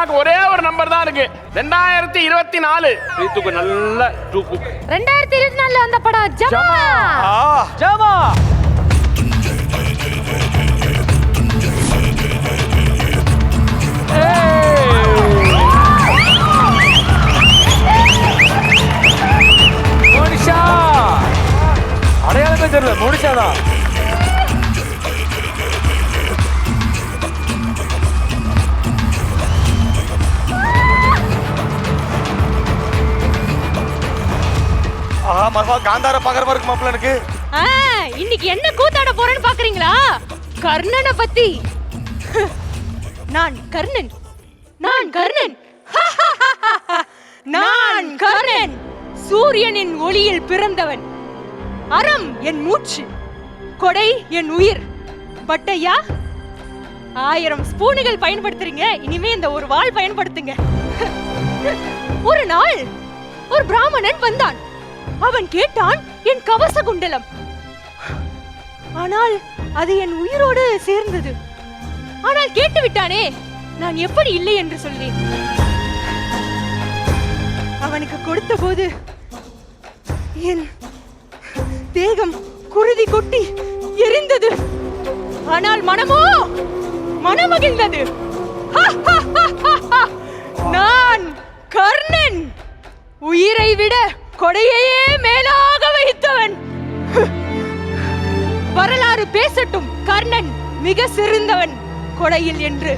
நமக்கு ஒரே ஒரு நம்பர் தான் இருக்கு. 2024 ரீத்துக்கு நல்ல தூக்கு. 2024 வந்த படம் ஜமா. ஜமா. மோனிஷா. அடையாளமே தெரியல. மோனிஷா தான். காந்தார பாக்குற மாதிரி இருக்கு மாப்பிள்ள எனக்கு. இன்னைக்கு என்ன கூத்தாட போறேன்னு பாக்குறீங்களா? கர்ணனை பத்தி. நான் கர்ணன். நான் கர்ணன். சூரியனின் ஒளியில் பிறந்தவன். அறம் என் மூச்சு, கொடை என் உயிர். பட்டையா 1000 ஸ்பூனுகள் பயன்படுத்துறீங்க, இனிமே இந்த ஒரு வாள் பயன்படுத்துங்க. ஒரு நாள் ஒரு பிராமணன் வந்தான். அவன் கேட்டான் என் கவச குண்டலம். ஆனால் அது என் உயிரோடு சேர்ந்தது. ஆனால் கேட்டு விட்டானே, நான் எப்படி இல்லை என்று சொல்வேன்? அவனுக்கு கொடுத்த போது என் தேகம் குருதி கொட்டி எரிந்தது. ஆனால் மனமோ மனமகிழ்ந்தது. நான் கர்ணன், உயிரை விட கொடையையே மேலாக வைத்தவன். வரலாறு பேசட்டும், கர்ணன் மிக சிறந்தவன் கொடையில் என்று.